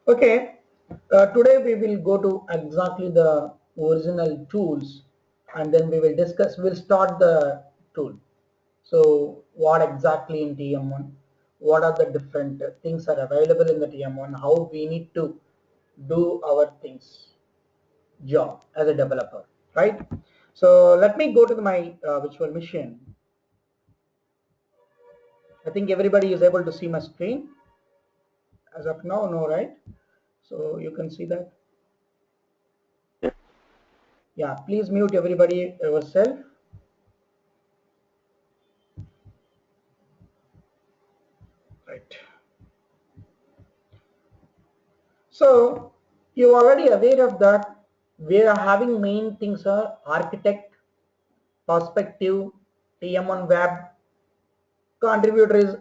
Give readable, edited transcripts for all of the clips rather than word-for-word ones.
Okay, today we will go to exactly the original tools and then we will discuss, we'll start the tool. So what exactly in TM1, what are the different things are available in the TM1, how we need to do our things, job as a developer, right? So let me go to my virtual machine. I think everybody is able to see my screen as of now, no, right? So you can see that. Yeah, please mute everybody yourself. Right. So you're already aware of that. We are having main things are architect, perspective, TM1 web, contributor is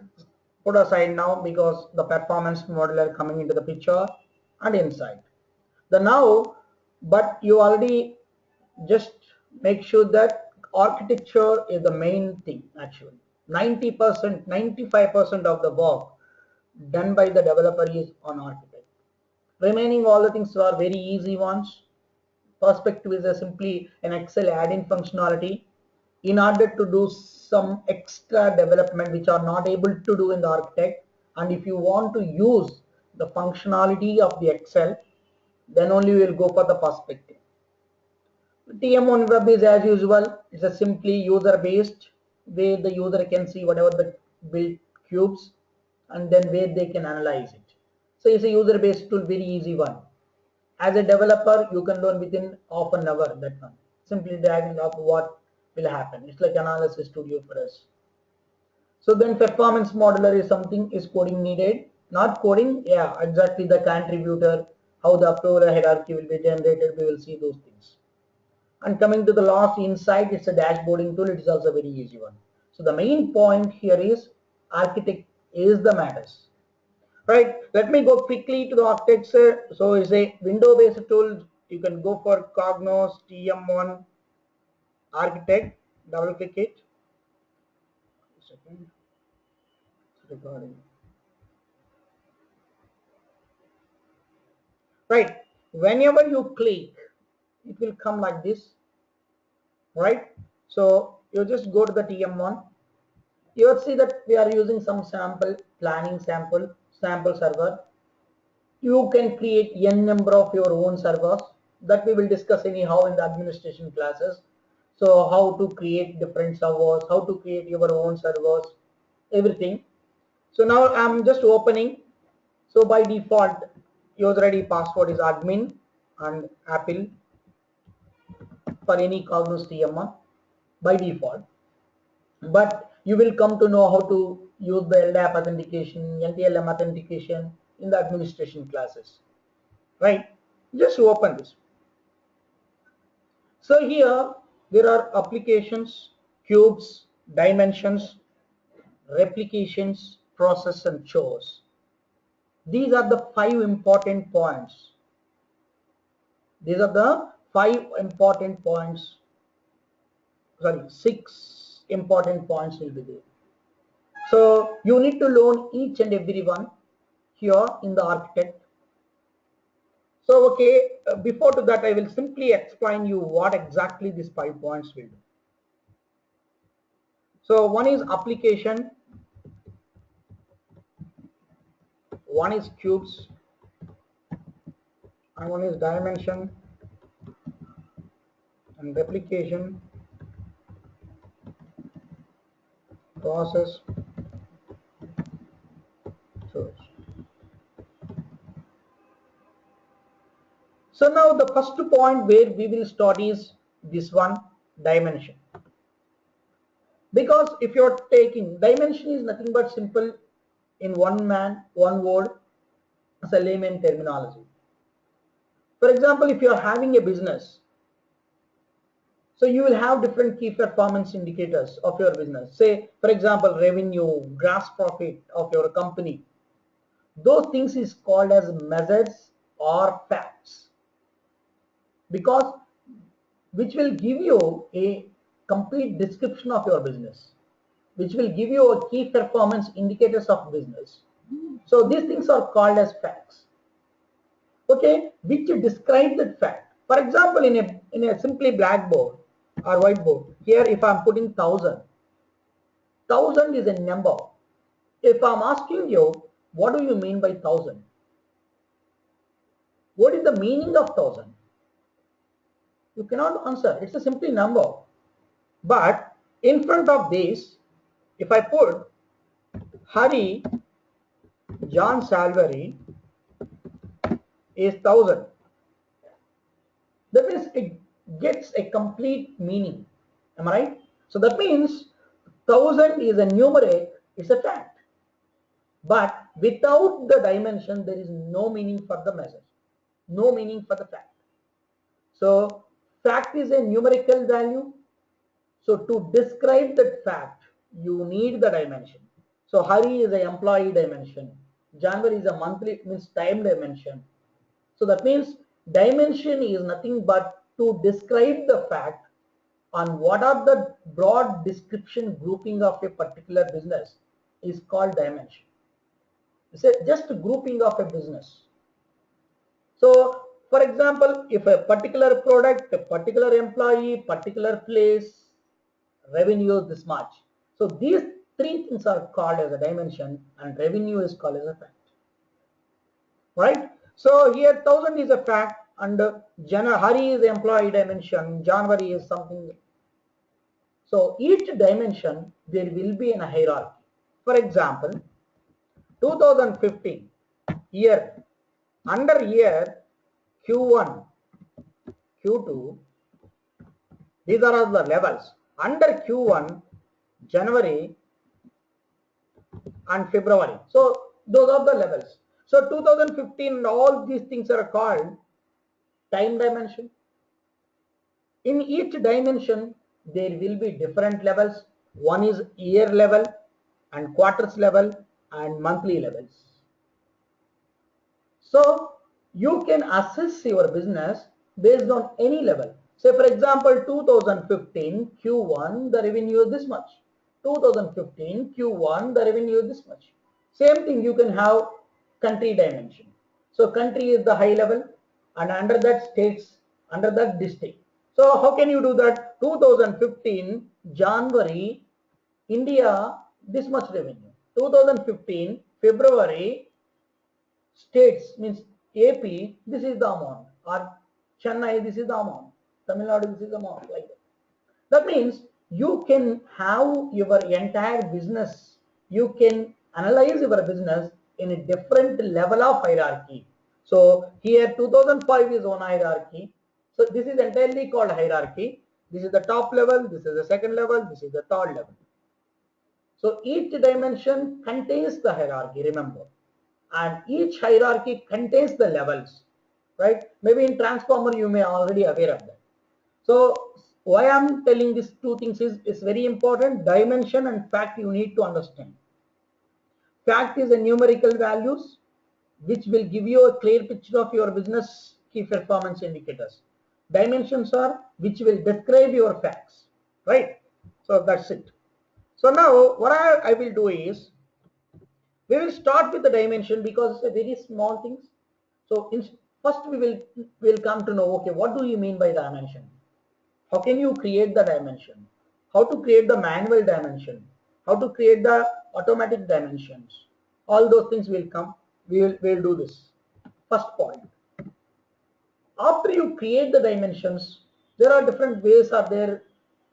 put aside now because the performance modeler coming into the picture and inside. The now, but you already just make sure that architecture is the main thing actually. 90%, 95% of the work done by the developer is on architect. Remaining all the things are very easy ones. Perspective is a simply an Excel add-in functionality in order to do some extra development which are not able to do in the architect. And if you want to use the functionality of the Excel, then only we will go for the perspective. TM1 web is as usual. It's a simply user-based where the user can see whatever the built cubes and then where they can analyze it. So it's a user-based tool, very easy one. As a developer, you can learn within half an hour that one. Simply dragging up what will happen. It's like analysis studio for us. So then performance modeler is something is coding needed. Not coding, yeah, exactly the contributor, how the approval hierarchy will be generated, we will see those things. And coming to the last insight, it's a dashboarding tool. It is also a very easy one. So the main point here is architect is the matters. Right. Let me go quickly to the architecture. So it's a window-based tool. You can go for Cognos TM1 architect. Double click it. Second. Recording. Right. Whenever you click, it will come like this. Right. So you just go to the TM1. You will see that we are using some sample planning sample server. You can create n number of your own servers that we will discuss anyhow in the administration classes. So how to create different servers, how to create your own servers, everything. So now I'm just opening. So by default, user ID password is admin and Apple for any Cognos TM1 by default. But you will come to know how to use the LDAP authentication, NTLM authentication in the administration classes, right? Just open this. So here there are applications, cubes, dimensions, replications, process and chores. These are the 5 important points. These are the 5 important points. Sorry, 6 important points will be there. So you need to learn each and every one here in the architect. So okay, before to that I will simply explain you what exactly these 5 points will do. So one is application, one is cubes, and one is dimension and replication, process, source. So now the first point where we will start is this one, dimension. Because if you're taking dimension is nothing but simple in one man, one word as a layman terminology. For example, if you're having a business, so you will have different key performance indicators of your business. Say, for example, revenue, gross profit of your company. Those things is called as measures or facts, because which will give you a complete description of your business, which will give you a key performance indicators of business. So these things are called as facts. okay, which describe that fact. For example, in a simply blackboard or whiteboard, here if I'm putting 1,000 is a number. If I'm asking you, what do you mean by 1,000? What is the meaning of 1,000? You cannot answer. It's a simply number. But in front of this, if I put Hari John Salvary is 1,000, that means it gets a complete meaning. Am I right? So that means 1,000 is a numeric, it's a fact. But without the dimension, there is no meaning for the message, no meaning for the fact. So fact is a numerical value. So to describe that fact, you need the dimension. So Hari is an employee dimension. January is a monthly, means time dimension. So that means dimension is nothing but to describe the fact on what are the broad description grouping of a particular business is called dimension. It's just a grouping of a business. So for example, if a particular product, a particular employee, particular place, revenue is this much. So these three things are called as a dimension and revenue is called as a fact. Right? So here 1,000 is a fact and Hari is employee dimension, January is something. So each dimension there will be in a hierarchy. For example, 2015 year, under year Q1, Q2, these are all the levels. Under Q1, January and February. So those are the levels. So 2015, all these things are called time dimension. In each dimension, there will be different levels. One is year level and quarters level and monthly levels. So you can assess your business based on any level. Say for example, 2015 Q1, the revenue is this much. 2015 Q1, the revenue is this much. Same thing you can have country dimension. So country is the high level and under that states, under that district. So how can you do that? 2015 January, India, this much revenue. 2015 February, states means AP, this is the amount, or Chennai, this is the amount, Tamil Nadu, this is the amount, like that. That means you can have your entire business, you can analyze your business in a different level of hierarchy. So here 2005 is one hierarchy. So this is entirely called hierarchy. This is the top level, this is the second level, this is the third level. So each dimension contains the hierarchy, remember. And each hierarchy contains the levels, right? Maybe in transformer you may already aware of that. So why I'm telling these two things is very important. Dimension and fact you need to understand. Fact is a numerical values which will give you a clear picture of your business key performance indicators. Dimensions are which will describe your facts, right? So that's it. So now what I will do is we will start with the dimension because it's a very small things. So first we will come to know, okay, what do you mean by dimension? How can you create the dimension? How to create the manual dimension? How to create the automatic dimensions? All those things will come. We'll do this. First point. After you create the dimensions, there are different ways are there.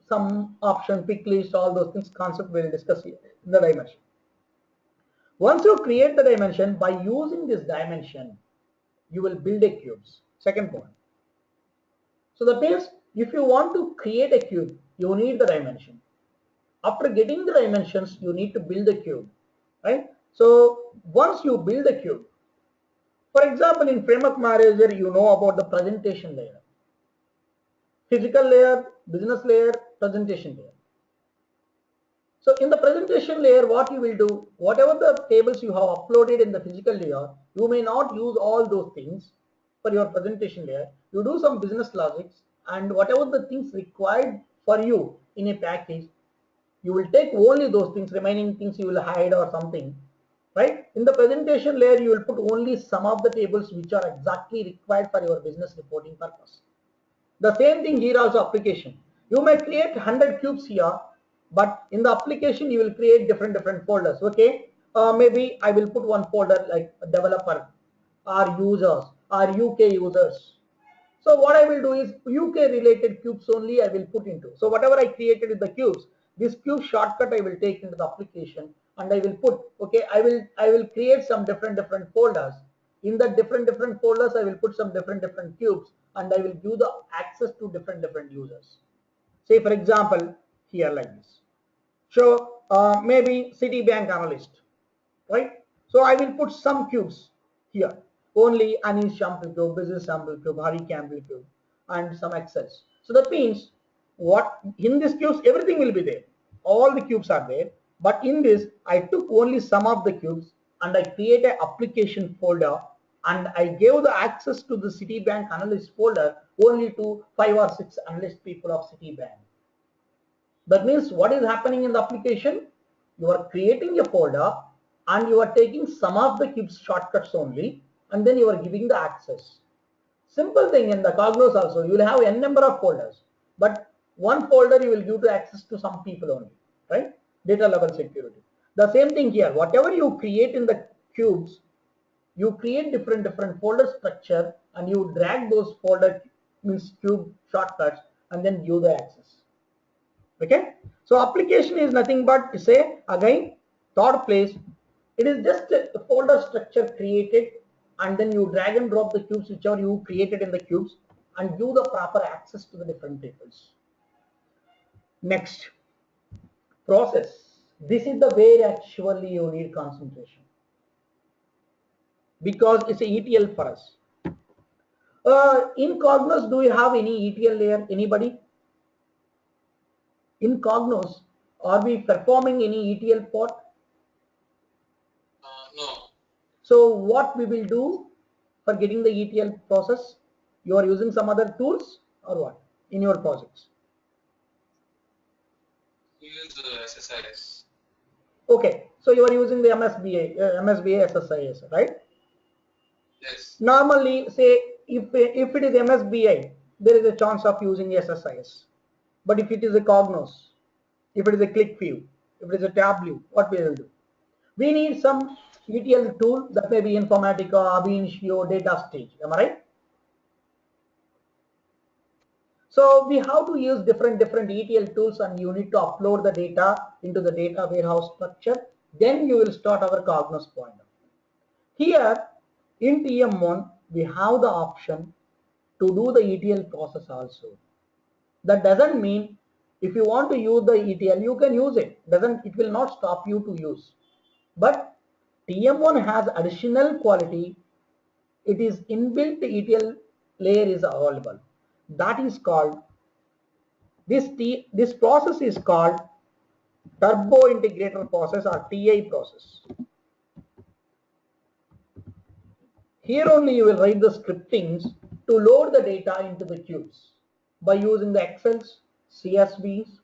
Some option, pick list, all those things, concept we'll discuss here in the dimension. Once you create the dimension, by using this dimension, you will build a cubes. Second point. So that means if you want to create a cube, you need the dimension. After getting the dimensions, you need to build the cube, right? So once you build the cube, for example, in Framework Manager, you know about the presentation layer, physical layer, business layer, presentation layer. So in the presentation layer, what you will do, whatever the tables you have uploaded in the physical layer, you may not use all those things for your presentation layer. You do some business logics and whatever the things required for you in a package, you will take only those things, remaining things you will hide or something, right? In the presentation layer, you will put only some of the tables which are exactly required for your business reporting purpose. The same thing here also application. You may create 100 cubes here, but in the application you will create different folders. Okay, maybe I will put one folder like developer or users or UK users. So what I will do is UK related cubes only I will put into. So whatever I created with the cubes, this cube shortcut I will take into the application and I will put, okay, I will create some different folders. In the different folders I will put some different cubes and I will give the access to different users. Say for example here like this. So maybe Citibank analyst, right? So I will put some cubes here, only Anish sample cube, business sample cube, Hari sample cube, and some Excels. So that means what in this cubes everything will be there. All the cubes are there, but in this I took only some of the cubes and I create an application folder and I gave the access to the Citibank analyst folder only to 5 or 6 analyst people of Citibank. That means what is happening in the application? You are creating a folder and you are taking some of the cubes shortcuts only and then you are giving the access. Simple thing in the Cognos also, you will have n number of folders, but one folder you will give to access to some people only, right? Data level security. The same thing here, whatever you create in the cubes, you create different folder structure and you drag those folder means cube shortcuts and then give the access. Okay, so application is nothing but to say again third place, it is just a folder structure created and then you drag and drop the cubes whichever you created in the cubes and give the proper access to the different tables. Next, process. This is the way actually you need concentration because it's a ETL for us. In Cognos, do you have any ETL layer? Anybody? In Cognos, are we performing any ETL part? No. So what we will do for getting the ETL process? You are using some other tools or what in your projects? We use SSIS. Okay, so you are using the MSBA SSIS, right? Yes. Normally, say if it is MSBI, there is a chance of using SSIS. But if it is a Cognos, if it is a ClickView, if it is a Tableau, what we will do? We need some ETL tool that may be Informatica, Abinitio, DataStage. Am I right? So we have to use different ETL tools and you need to upload the data into the data warehouse structure. Then you will start our Cognos pointer. Here in TM1, we have the option to do the ETL process also. That doesn't mean if you want to use the ETL, you can use it. It will not stop you to use. But TM1 has additional quality. It is inbuilt ETL layer is available. That is called this process is called turbo integrator process or TI process. Here only you will write the scriptings to load the data into the cubes by using the Excels, CSVs,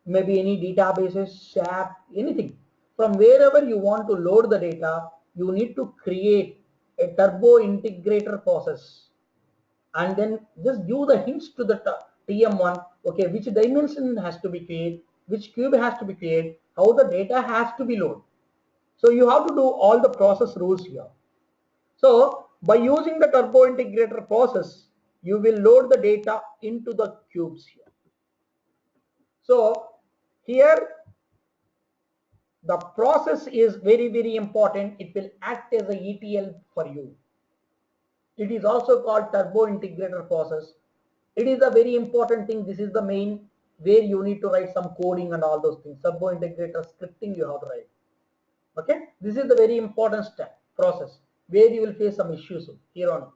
maybe any databases, SAP, anything. From wherever you want to load the data, you need to create a turbo integrator process and then just give the hints to the TM1, okay, which dimension has to be created, which cube has to be created, how the data has to be loaded. So you have to do all the process rules here. So by using the turbo integrator process, you will load the data into the cubes here. So here the process is very important. It will act as a ETL for you. It is also called turbo integrator process. It is a very important thing. This is the main where you need to write some coding and all those things. Turbo integrator scripting you have to write. Okay, this is the very important step process where you will face some issues here on.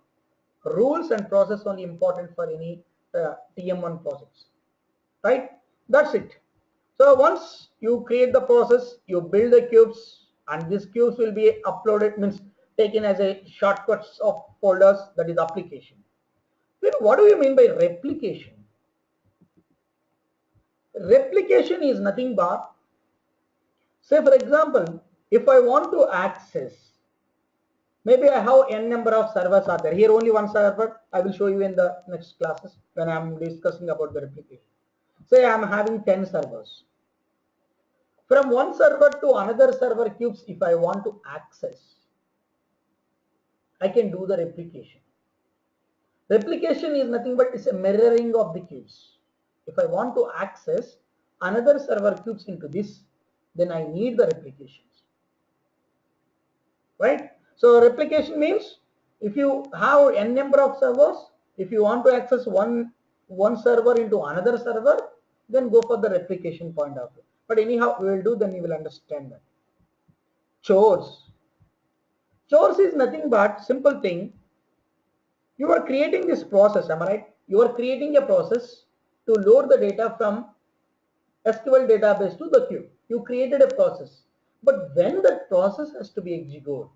Rules and process only important for any TM1 projects, right? That's it. So once you create the process, you build the cubes and these cubes will be uploaded, means taken as a shortcuts of folders, that is application. Then what do you mean by replication? Replication is nothing but, say for example, If I want to access, maybe I have n number of servers are there. Here only one server. I will show you in the next classes when I'm discussing about the replication. Say I'm having 10 servers. From one server to another server cubes, if I want to access, I can do the replication. Replication is nothing but it's a mirroring of the cubes. If I want to access another server cubes into this, then I need the replications. Right? So replication means if you have n number of servers, if you want to access one server into another server, then go for the replication point of view. But anyhow, we will do, then you will understand that. Chores. Chores is nothing but simple thing. You are creating this process, am I right? You are creating a process to load the data from SQL database to the queue. You created a process, but when that process has to be executed,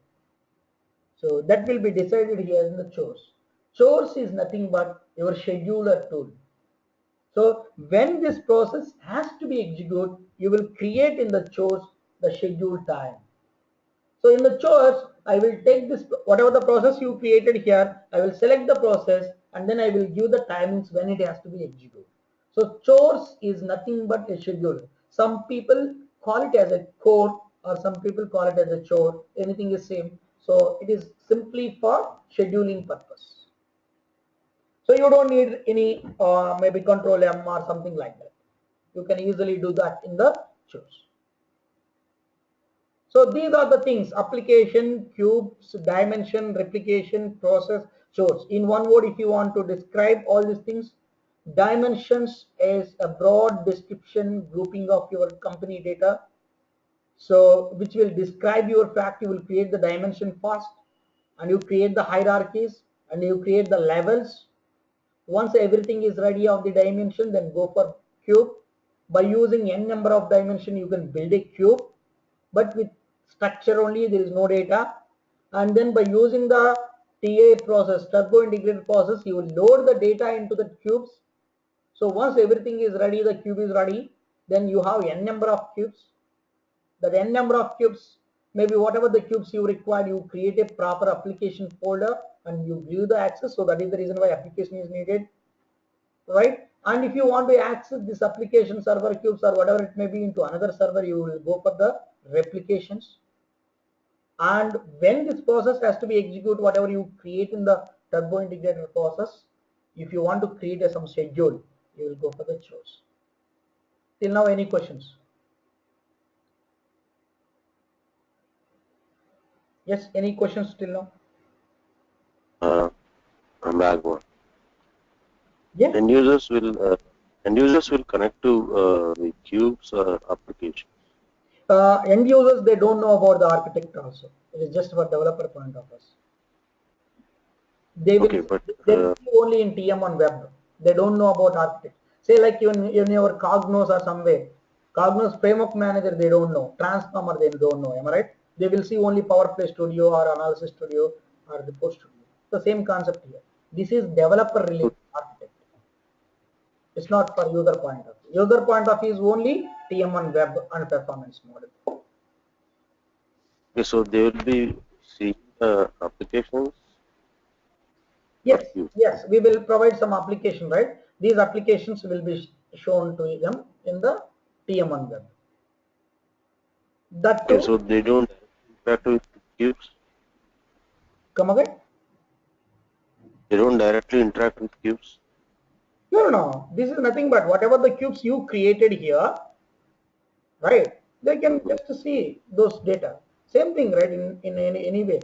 so that will be decided here in the chores. Chores is nothing but your scheduler tool. So when this process has to be executed, you will create in the chores the schedule time. So in the chores, I will take this, whatever the process you created here, I will select the process and then I will give the timings when it has to be executed. So chores is nothing but a schedule. Some people call it as a core or some people call it as a chore. Anything is same. So it is simply for scheduling purpose. So you don't need any maybe control M or something like that. You can easily do that in the chores. So these are the things: application, cubes, dimension, replication, process, chores. In one word, if you want to describe all these things, dimensions is a broad description grouping of your company data. So which will describe your fact. You will create the dimension first and you create the hierarchies and you create the levels. Once everything is ready of the dimension, then go for cube. By using n number of dimension, you can build a cube, but with structure only, there is no data. And then by using the TA process, turbo integrated process, you will load the data into the cubes. So once everything is ready, the cube is ready, then you have n number of cubes. That n number of cubes, maybe whatever the cubes you require, you create a proper application folder and you view the access. So that is the reason why application is needed, right? And if you want to access this application server cubes or whatever it may be into another server, you will go for the replications. And when this process has to be executed, whatever you create in the turbo integrated process, if you want to create some schedule, you will go for the chores. Till now, any questions? Yes, any questions till now? I'm back one. Yeah. End users will connect to the cubes application. End users, they don't know about the architect also. It is just for developer point of view. They will, Okay, but they will see only in TM on web. They don't know about architect. Say like in your Cognos or somewhere, Cognos framework manager, they don't know. Transformer, they don't know. Am I right? They will see only PowerPlay Studio or Analysis Studio or Report Studio. The same concept here. This is developer related architect. It's not for user point of view. User point of view is only TM on web and performance model. okay, so they will be seeing applications or Yes, cubes. yes, we will provide some application, right? These applications will be shown to them in the TM1 web. That Okay, too, so they don't interact with cubes. come again? They don't directly interact with cubes. No, no, no. This is nothing but whatever the cubes you created here, right? They can just see those data. Same thing, right? In any way.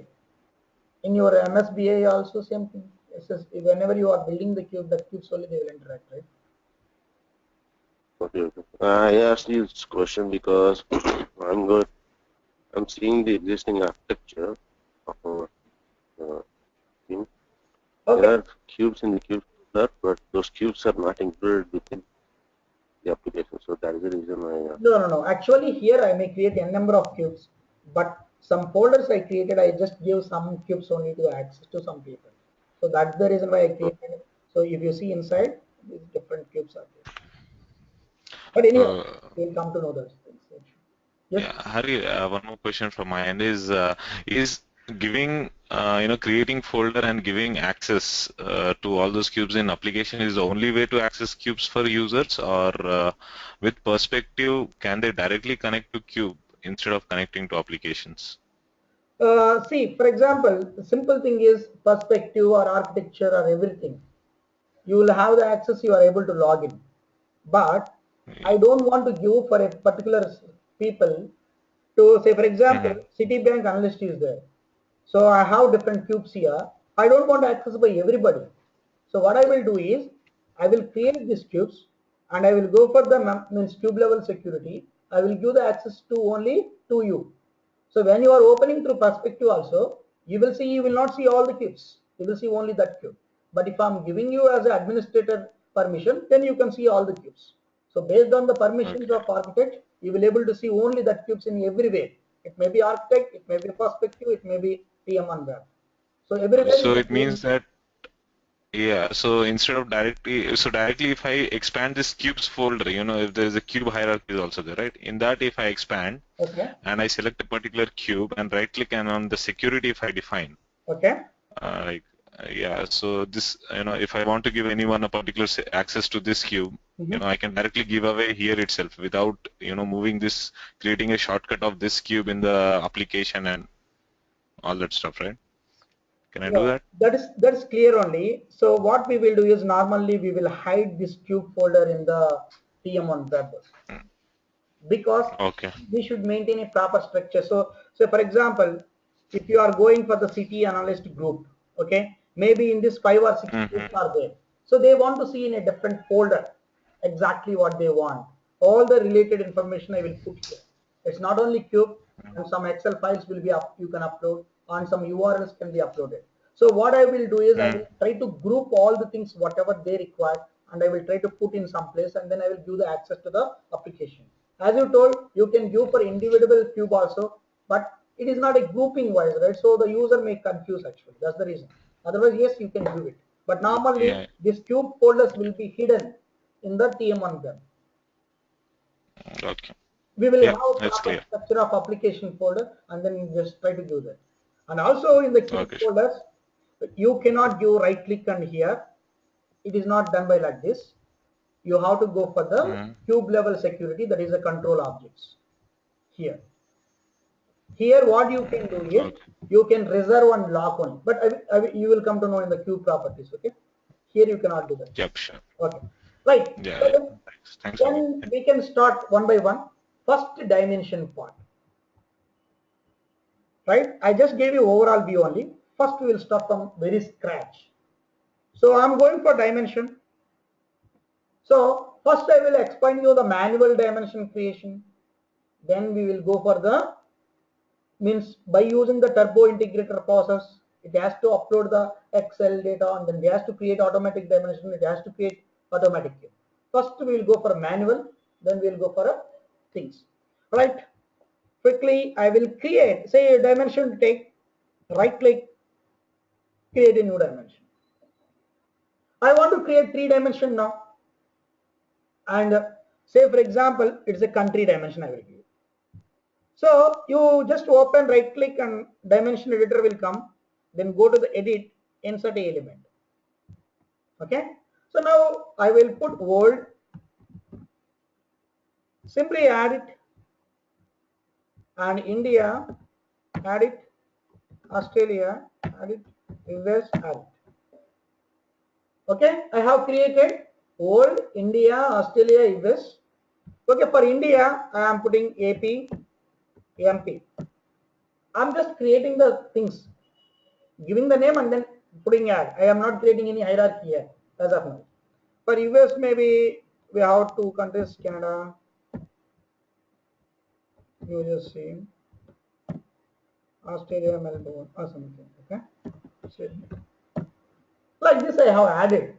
In your MSBA also same thing. It's just whenever you are building the cube, that cubes only they will interact, right? Okay, okay. I asked you this question because I'm seeing the existing architecture of our thing. There Okay. are cubes in the cube folder, but those cubes are not included within the application. So that is the reason why. No, no, no. Actually, here I may create n number of cubes, but some folders I created, I just give some cubes only to access to some people. So that's the reason why I created it. So if you see inside, these different cubes are there. But anyhow, Uh, we'll come to know those things. Yes. Yeah, Hari, one more question from my end is giving, creating folder and giving access to all those cubes in application is the only way to access cubes for users, or with Perspective, can they directly connect to cube instead of connecting to applications? See, for example, the simple thing is perspective or architecture or everything. You will have the access, you are able to log in. But Yeah. I don't want to give for a particular people to say, for example, Mm-hmm. Citibank analyst is there. So I have different cubes here. I don't want to access by everybody. So what I will do is I will create these cubes and I will go for the means cube level security. I will give the access to only to you. So when you are opening through perspective also, you will not see all the cubes. You will see only that cube. But if I'm giving you as an administrator permission, then you can see all the cubes. So based on the permissions Okay. of architect, you will able to see only that cubes in every way. It may be architect, it may be perspective, it may be TM1 web. So everywhere you So can it see. means that, yeah, so instead of directly if I expand this cubes folder, if there is a cube hierarchy is also there, right? In that, if I expand Okay. and I select a particular cube and right click, and on the security, if I define, Okay. like, yeah, so this, if I want to give anyone a particular access to this cube, Mhm. I can directly give away here itself without, moving this, creating a shortcut of this cube in the application and all that stuff, right? Can I do Yeah, that? that is clear only. So what we will do is normally we will hide this cube folder in the TM1 web because Okay. we should maintain a proper structure. So for example, if you are going for the city analyst group, okay, maybe in this 5 or 6 Mm-hmm. groups are there. So they want to see in a different folder exactly what they want. All the related information I will put here. It's not only cube, and some Excel files will be up, you can upload, and some URLs can be uploaded. So what I will do is I will try to group all the things whatever they require, and I will try to put in some place, and then I will give the access to the application. As you told, you can give for individual cube also, but it is not a grouping wise, right? So the user may confuse actually. That's the reason. Otherwise, yes, you can give it. But normally, Yeah. these cube folders will be hidden in the TM1 gun. Okay. We will Yeah, have a that's proper clear. structure of application folder and then just try to give that. And also in the cube Okay. folders, you cannot give right click and here. It is not done by like this. You have to go for the Mm-hmm. cube level security, that is the control objects here. Here what you can do is Okay. you can reserve and lock one, but you will come to know in the cube properties. Okay, here you cannot do that. Yep, sure. Okay, right. Yeah, So yeah. Thanks for me. then we can start one by one. First dimension part, right? I just gave you overall view only. First we will start from very scratch. So I'm going for dimension. So first I will explain you the manual dimension creation. Then we will go for the means by using the turbo integrator process, it has to upload the Excel data and then it has to create automatic dimension, it has to create automatic. First we will go for a manual, then we will go for a things. Right? Quickly I will create, say a dimension, take right click, create a new dimension. I want to create 3 dimension now. And say for example, it's a country dimension I will give. So you just open right click and dimension editor will come. Then go to the edit, insert a element. Okay. So now I will put world. Simply add it. And India, add it. Australia, add it. US, add it. Okay. I have created world, India, Australia, US. Okay. For India, I am putting AP, MP. I'm just creating the things, giving the name and then putting add. I am not creating any hierarchy here as of now. For US, maybe we have 2 countries: Canada, USA, Australia, Melbourne, or something. Okay, so, like this, I have added.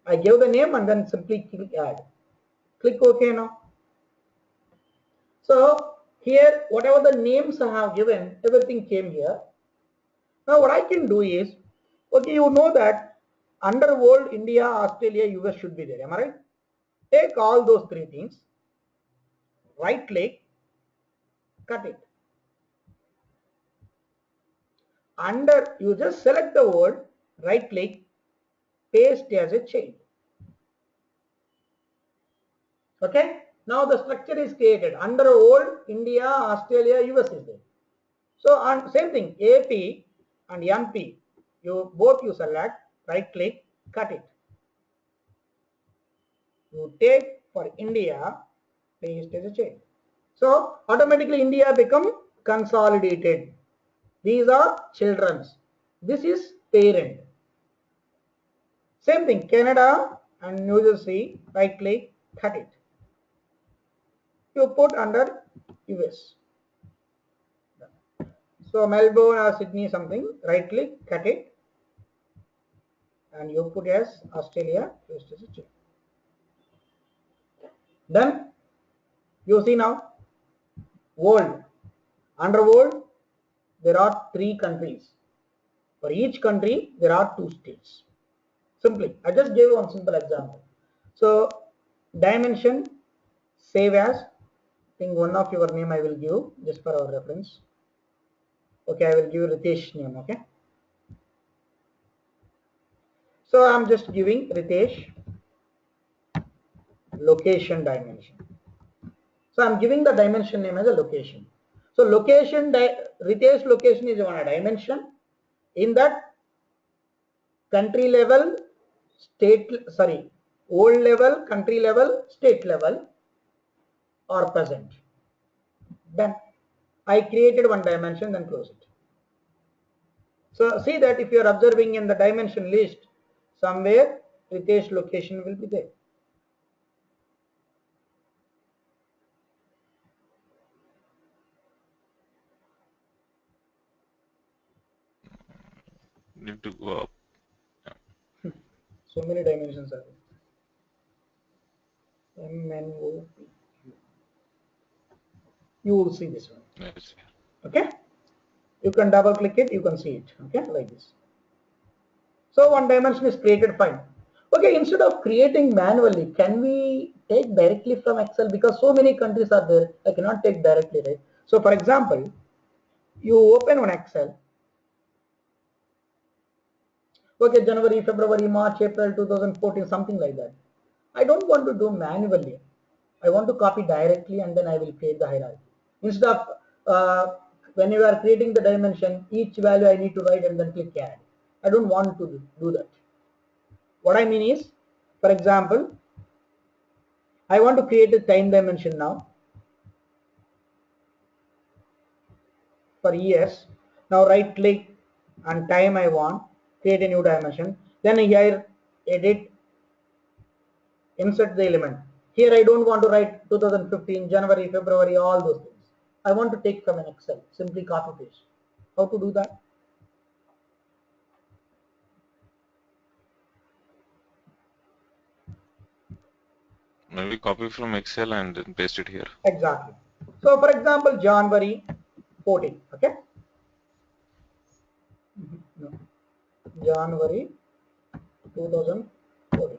I gave the name and then simply click add. Click OK now. So here, whatever the names I have given, everything came here. Now what I can do is, okay, you know that under world, India, Australia, US should be there. Am I right? Take all those 3 things, right click, cut it. Under, you just select the word, right click, paste as a chain. Okay, now the structure is created. Under old, India, Australia, US is there. So on same thing, AP and MP, you both you select, right click, cut it. You take for India, paste as a chain. So automatically India become consolidated. These are children's. This is parent. Same thing, Canada and New Jersey, right click, cut it. You put under US. So Melbourne or Sydney something, right click, cut it, and you put as Australia, paste as a chain. Then you see now world. Under world, there are 3 countries. For each country, there are 2 states. Simply, I just gave one simple example. So dimension, save as, I think one of your name I will give just for our reference. Okay, I will give Ritesh name. Okay. So I'm just giving Ritesh location dimension. So I'm giving the dimension name as a location. So location, Ritesh location is one dimension. In that country level, state, sorry, old level, country level, state level are present. Then I created one dimension, then close it. So see that if you are observing in the dimension list, somewhere Ritesh location will be there. Need to go up. So many dimensions are there. MNOP. You will see this one. Yes. Okay. You can double click it, you can see it. Okay, like this. So one dimension is created, fine. Okay, instead of creating manually, can we take directly from Excel? Because so many countries are there, I cannot take directly, right? So for example, you open on Excel. Okay, January, February, March, April 2014, something like that. I don't want to do manually. I want to copy directly and then I will create the hierarchy. Instead of when you are creating the dimension, each value I need to write and then click add. I don't want to do that. What I mean is, for example, I want to create a time dimension now for years. Now right click and time I want, create a new dimension. Then here edit, insert the element. Here I don't want to write 2015, January, February, all those things. I want to take from an Excel, simply copy paste. How to do that? Maybe copy from Excel and then paste it here. Exactly. So for example, January 14, okay? No. January 2014.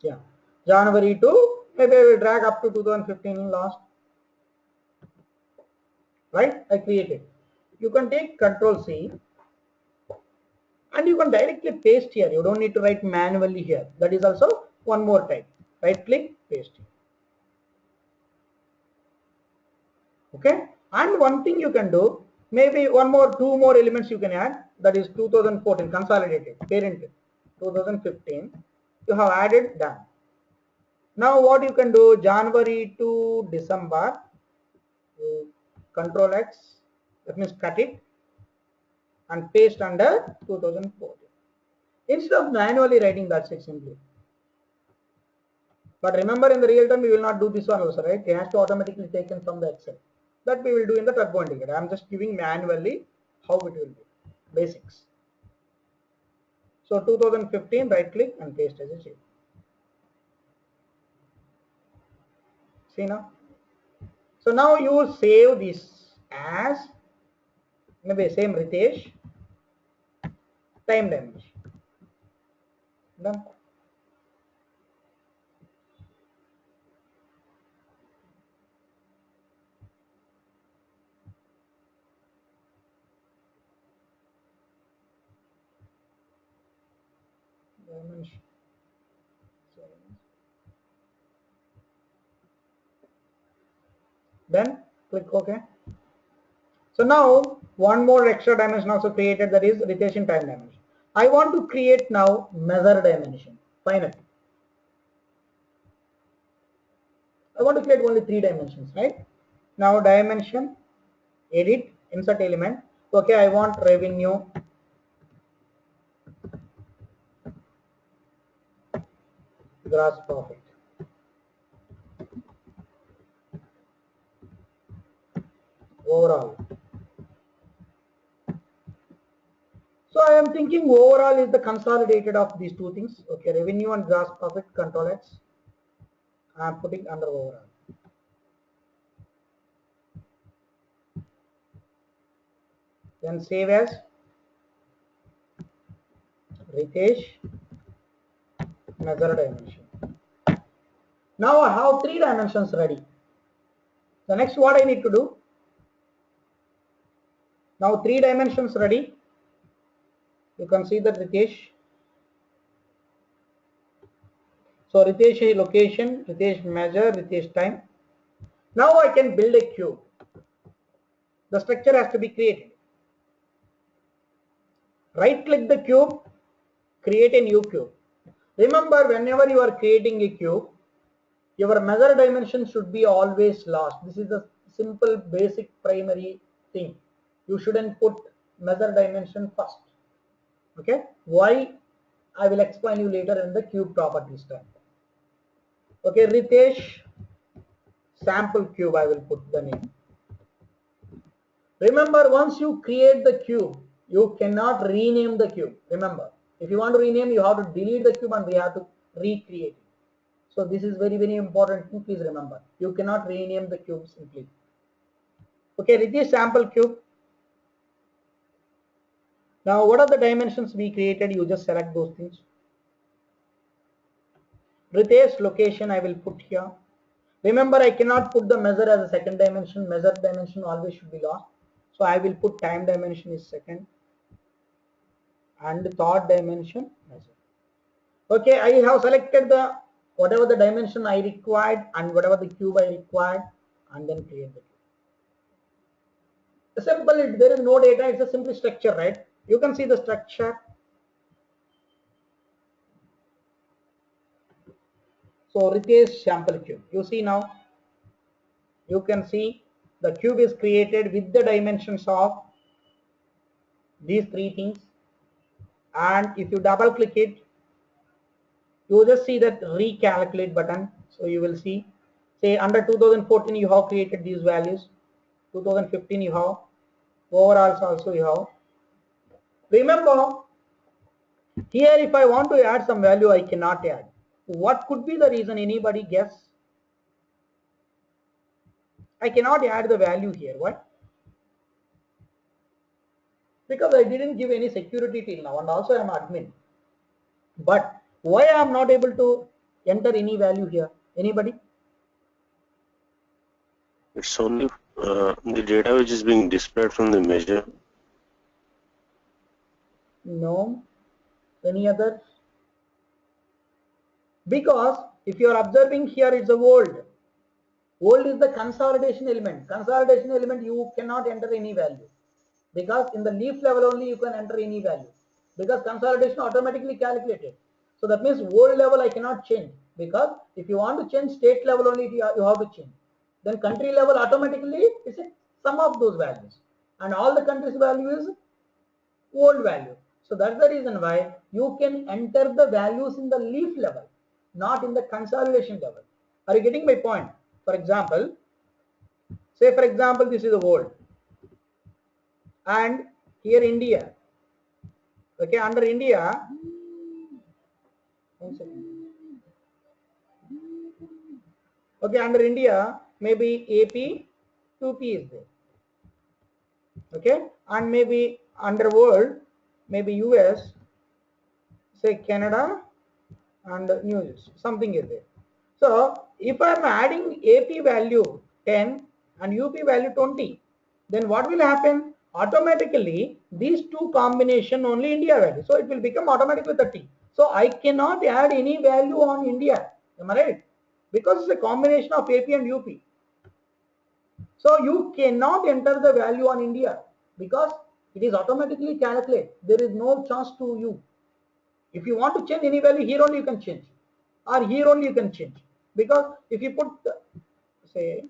Yeah, January to, maybe I will drag up to 2015 last, right? I created. You can take Control C and you can directly paste here. You don't need to write manually here. That is also one more type. Right click, paste. Okay. And one thing you can do, maybe two more elements you can add. That is 2014 consolidated parent 2015. You have added, done. Now what you can do, January to December, Control X, that means cut it and paste under 2014. Instead of manually writing, that's it simply. But remember, in the real time, we will not do this one also, right? It has to automatically taken from the Excel. That we will do in the turbo integrator. I'm just giving manually how it will be. Basics. So 2015, right click and paste as a shape. See now. So now you save this as maybe same Ritesh time dimension. Done. Dimension. Then click OK. So now one more extra dimension also created, that is rotation time dimension. I want to create now measure dimension. Finally, I want to create only 3 dimensions, right? Now dimension, edit, insert element. Okay, I want revenue, gross profit, overall. So I am thinking overall is the consolidated of these two things. Okay, revenue and gross profit, control X. I am putting under overall. Then save as Ritesh measure dimension. Now I have 3 dimensions ready. The next what I need to do? Now 3 dimensions ready. You can see that Ritesh. So Ritesh location, Ritesh measure, Ritesh time. Now I can build a cube. The structure has to be created. Right click the cube, create a new cube. Remember, whenever you are creating a cube, your measure dimension should be always last. This is the simple basic primary thing. You shouldn't put measure dimension first. Okay, why? I will explain you later in the cube properties tab. Okay, Ritesh sample cube, I will put the name. Remember, once you create the cube, you cannot rename the cube. Remember, if you want to rename, you have to delete the cube and we have to recreate it. So this is very, very important thing. Please remember, you cannot rename the cube simply. Okay, Ritesh sample cube. Now, what are the dimensions we created? You just select those things. Ritesh location, I will put here. Remember, I cannot put the measure as a second dimension. Measure dimension always should be lost. So I will put time dimension is second and third dimension measure. Okay, I have selected the whatever the dimension I required and whatever the cube I required and then create the cube. Simple, there is no data, it's a simple structure, right? You can see the structure. So Ritesh sample cube. You see now, you can see the cube is created with the dimensions of these 3 things. And if you double click it, you will just see that recalculate button. So you will see, say under 2014 you have created these values, 2015 you have, overalls also you have. Remember, here if I want to add some value, I cannot add. What could be the reason? Anybody guess? I cannot add the value here. Why? Because I didn't give any security till now, and also I am admin. But why I am not able to enter any value here? Anybody? It's only the data which is being displayed from the measure. No. Any other? Because if you are observing here, it's a old. Old is the consolidation element. Consolidation element, you cannot enter any value. Because in the leaf level only you can enter any value. Because consolidation automatically calculated. So that means old level I cannot change. Because if you want to change state level only, you have to change. Then country level automatically is a sum of those values. And all the countries' value is old value. So that's the reason why you can enter the values in the leaf level, not in the consolidation level. Are you getting my point? For example, say for example this is the world and here India. Okay, under India, one second. Okay, under India, maybe AP, 2P is there. Okay, and maybe under world, maybe US, say Canada and New Jersey, something is there. So if I am adding AP value 10 and UP value 20, then what will happen? Automatically these two combination only India value. So it will become automatically 30. So I cannot add any value on India. Am I right? Because it's a combination of AP and UP. So you cannot enter the value on India because it is automatically calculated. There is no chance to you. If you want to change any value, here only you can change, or here only you can change. Because if you put, say,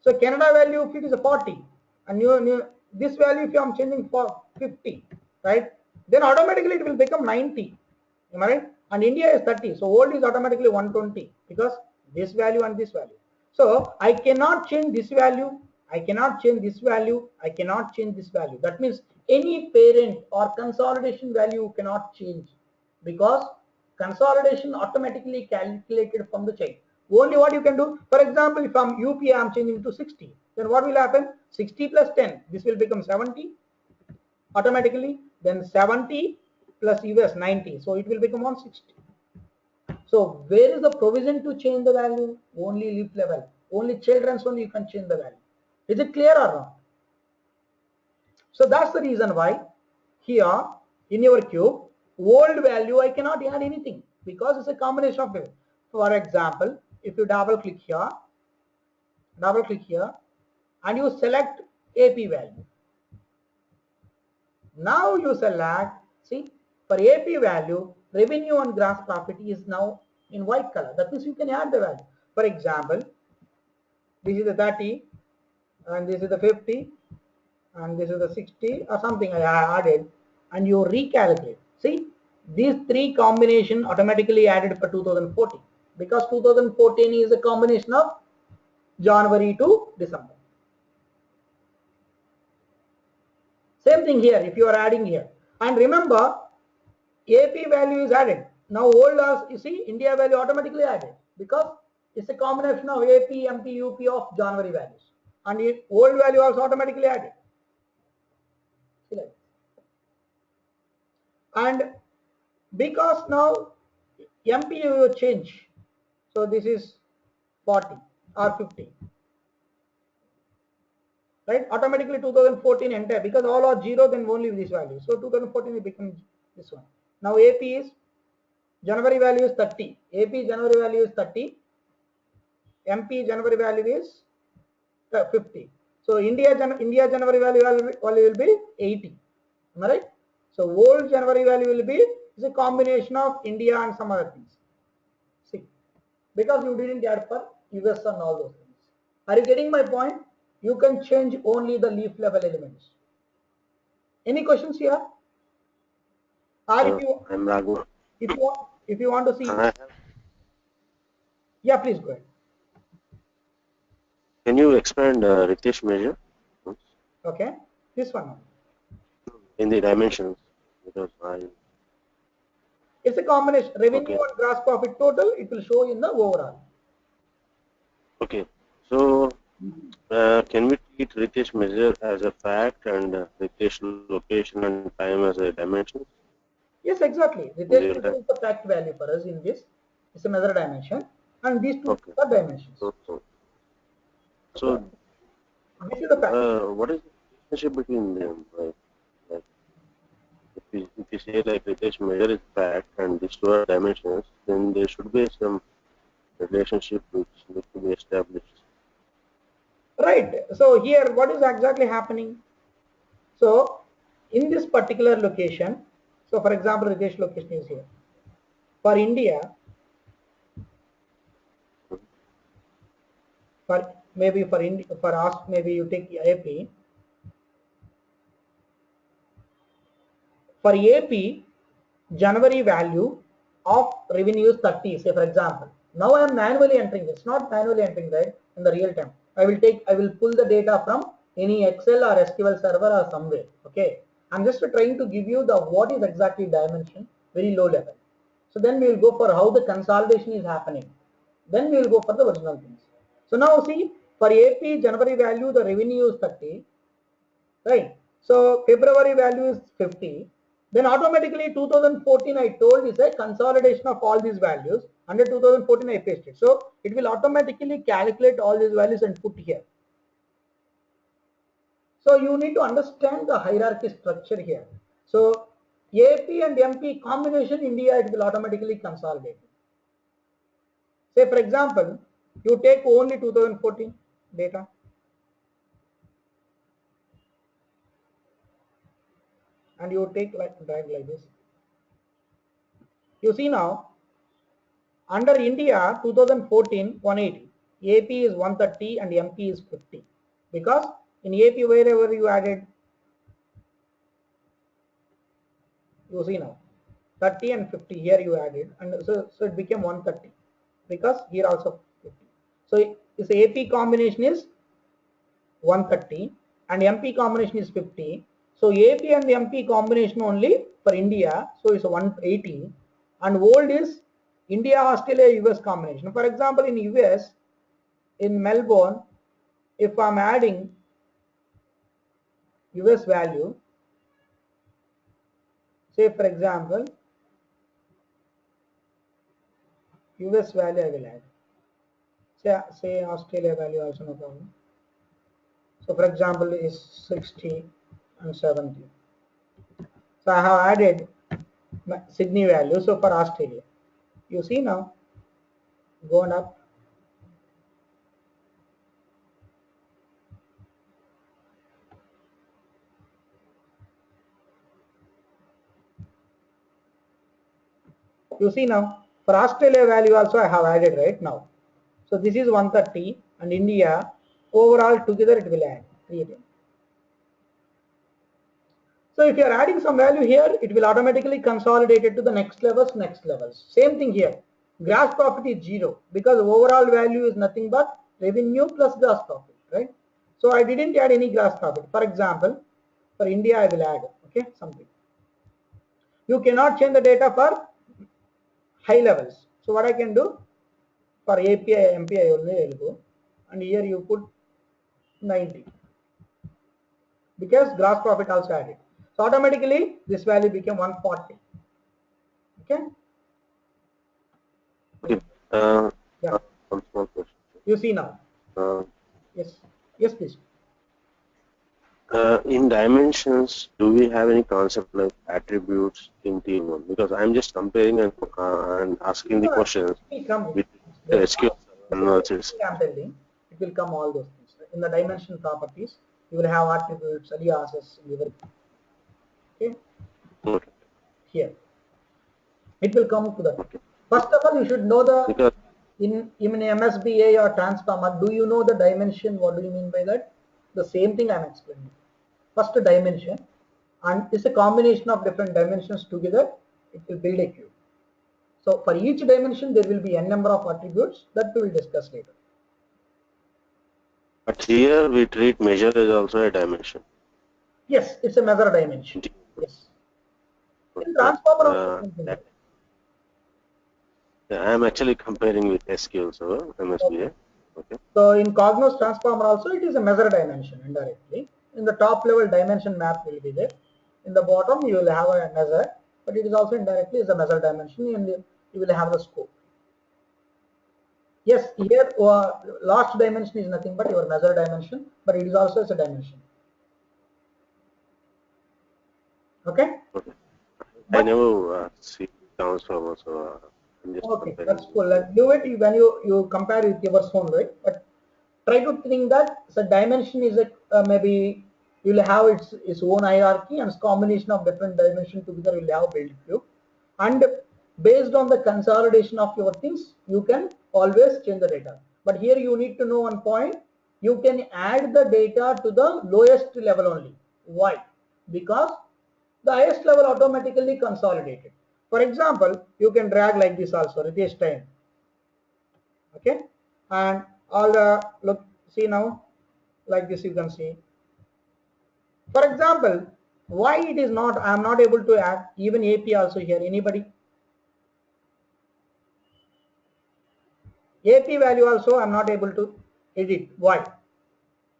so Canada value, if it is a 40, and this value, if I am changing for 50, right, then automatically it will become 90. Am I right? And India is 30, so old is automatically 120 because this value and this value. So I cannot change this value. I cannot change this value. I cannot change this value. That means any parent or consolidation value cannot change because consolidation automatically calculated from the child. Only what you can do, for example, if I'm UP, I'm changing to 60, then what will happen? 60 plus 10, this will become 70 automatically, then 70 plus US 90, so it will become 160. So where is the provision to change the value? Only leaf level, only children's only you can change the value. Is it clear or not? So that's the reason why here in your cube, old value I cannot add anything because it's a combination of it. For example, if you double click here, and you select AP value. Now you select, see, for AP value, revenue and gross profit is now in white color. That means you can add the value. For example, this is the 30 and this is the 50 and this is the 60 or something I added, and you recalculate. See, these three combination automatically added for 2014 because 2014 is a combination of January to December. Same thing here if you are adding here, and remember AP value is added. Now old as you see India value automatically added because it's a combination of AP, MP, UP of January values, and old value also automatically added. And because now MP you change, so this is 40 or 50, right? Automatically 2014 entire because all are zero, then only this value. So 2014 it becomes this one. Now AP is January value is 30. AP January value is 30. MP January value is 50. So India January value will be 80. Am I right? So old January value will be is a combination of India and some other things. See, because you didn't add for US and all those things. Are you getting my point? You can change only the leaf level elements. Any questions here? Or if you I'm Raghu. if you want to see, yeah, please go ahead. Can you expand Ritesh measure Okay, this one. in the dimensions? Because It's a combination revenue okay. and gross profit total. It will show in the overall. Okay. So can we treat Ritesh measure as a fact and Ritesh location and time as a dimension? Yes, exactly. Ritesh is the fact value for us in this. It's another dimension, and these two are dimensions. So this is the fact. what is the relationship between them? Like if you say like Ritesh measure is fact and these two are dimensions, then there should be some relationship which needs to be established. Right. So here, what is exactly happening? So in this particular location, so for example, Ritesh location is here. For India, for us, maybe you take AP. For AP, January value of revenue is 30, say for example. Now I am manually entering this, not manually entering, right, in the real time. I will pull the data from any Excel or SQL server or somewhere. Okay. I'm just trying to give you the what is exactly dimension, very low level. So then we will go for how the consolidation is happening. Then we will go for the original things. So now see, for AP January value, the revenue is 30, right? So February value is 50. Then automatically 2014 I told is a consolidation of all these values. Under 2014 I pasted. So it will automatically calculate all these values and put here. So you need to understand the hierarchy structure here. So AP and MP combination India, it will automatically consolidate. Say for example, you take only 2014 data. And you take drag like this. You see now, under India 2014 180, AP is 130 and MP is 50. Because in AP wherever you added, you see now 30 and 50 here you added, and so it became 130 because here also 50. So this AP combination is 130 and MP combination is 50. So AP and MP combination only for India, so it's 180, and old is India, Australia, US combination. For example, in US, in Melbourne, if I'm adding US value, say for example, US value I will add. Say Australia value also no problem. So for example is 60 and 70. So I have added Sydney value. So for Australia, you see now going up. You see now for Australia value also I have added right now. So this is 130 and India overall together it will add 380. So if you are adding some value here, it will automatically consolidate it to the next levels. Same thing here. Gross profit is 0 because overall value is nothing but revenue plus gross profit, right? So I didn't add any gross profit. For example, for India I will add, okay, something. You cannot change the data for high levels. So what I can do for API, MPI only I will go, and here you put 90 because gross profit also added. So automatically this value became 140. Okay. Okay. Yeah. One small question. You see now. Yes. Yes, please. In dimensions, do we have any concept like attributes in T1? Because I'm just comparing and asking the questions It will come. with Yes. SQL analysis. I'm telling, it will come all those things. In the dimension properties, you will have attributes, aliases, everything. Okay. Okay. Here. It will come to that. Okay. First of all, you should know the Because in MSBA or transformer. Do you know the dimension? What do you mean by that? The same thing I'm explaining. First dimension, and it's a combination of different dimensions together. It will build a cube. So for each dimension, there will be n number of attributes that we will discuss later. but here we treat measure as also a dimension. Yes, it's a measure dimension. Yes. In transformer also something. I'm actually comparing with SQL Server, MSBA. Okay. So in Cognos transformer also it is a measure dimension indirectly. In the top level dimension map will be there. In the bottom you will have a measure, but it is also indirectly is a measure dimension, and you will have the scope. Yes, here last dimension is nothing but your measure dimension, but it is also as a dimension. Okay. Okay. I never see transformer, so I'm just Okay, comparing. that's cool. Like, do it when you compare with your phone, right? But try to think that so dimension is a maybe you will have its own hierarchy, and combination of different dimension together will have build cube, and based on the consolidation of your things you can always change the data. But here you need to know one point: you can add the data to the lowest level only. Why? Because the highest level automatically consolidated. For example, you can drag like this also, Ritesh time. Okay, and all the look, see now, like this you can see. For example, why it is not, I am not able to add even AP also here. Anybody? AP value also I'm not able to edit. Why?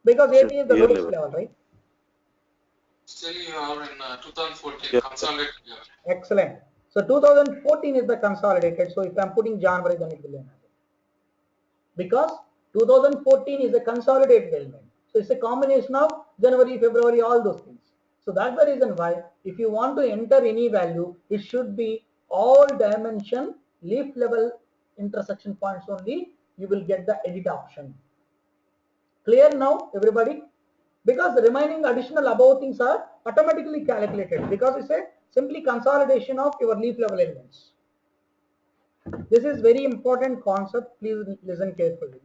Because AP is the Year lowest level. level, right? Still you are in 2014 Yeah. consolidated year. Excellent. So 2014 is the consolidated. So if I'm putting January, then it will end. Because 2014 is a consolidated element. So it's a combination of January, February, all those things. So that's the reason why if you want to enter any value, it should be all dimension leaf level intersection points only. You will get the edit option. Clear now, everybody? Because the remaining additional above things are automatically calculated because it's a simply consolidation of your leaf level elements. This is very important concept. Please listen carefully.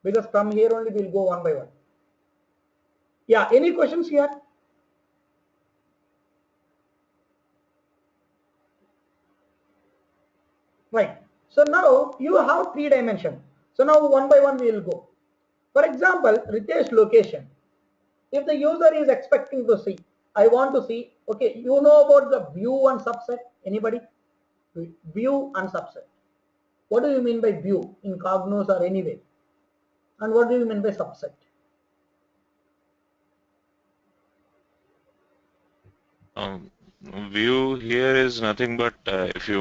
Because from here only we'll go one by one. Yeah, any questions here? Right. So now you have 3 dimension. So now one by one we will go. For example, Ritesh location. If the user is expecting to see, I want to see, okay, you know about the view and subset? Anybody? View and subset. What do you mean by view in Cognos or anyway? And what do you mean by subset? Um, View here is nothing but if you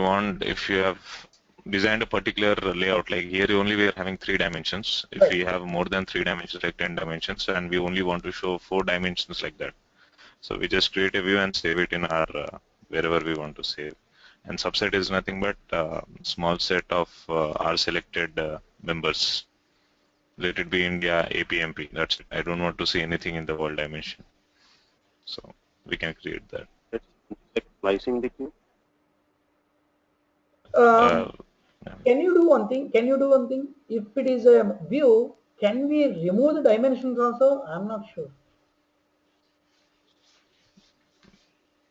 have designed a particular layout, like here only we are having 3 dimensions. If Right. we have more than 3 dimensions, like 10 dimensions, and we only want to show 4 dimensions like that. So we just create a view and save it in our wherever we want to save. And subset is nothing but small set of our selected members. Let it be India, APMP. That's it. I don't want to see anything in the world dimension. So we can create that. It's like splicing the cube. Uh, Can you do one thing? Can you do one thing? If it is a view, can we remove the dimensions also? I'm not sure.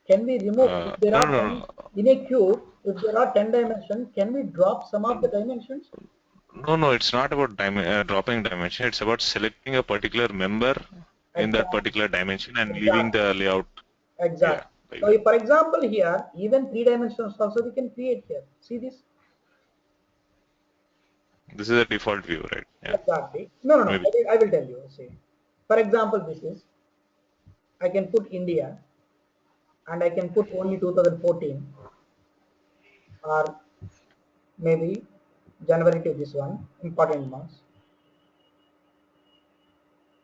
Can we remove, if there no, are no, 10 in a cube, if there are 10 dimensions, can we drop some of the dimensions? no. It's not about dropping dimension. It's about selecting a particular member in that Exactly. particular dimension and leaving Exactly. the layout. Yeah, Exactly. like So that. if, for example, here, even 3 dimensions also we can create here. See this? This is a default view, right? Yeah, Exactly. No, no, no. maybe. I will tell you. See, for example, this is, I can put India and I can put only 2014 or maybe January to this one, important months,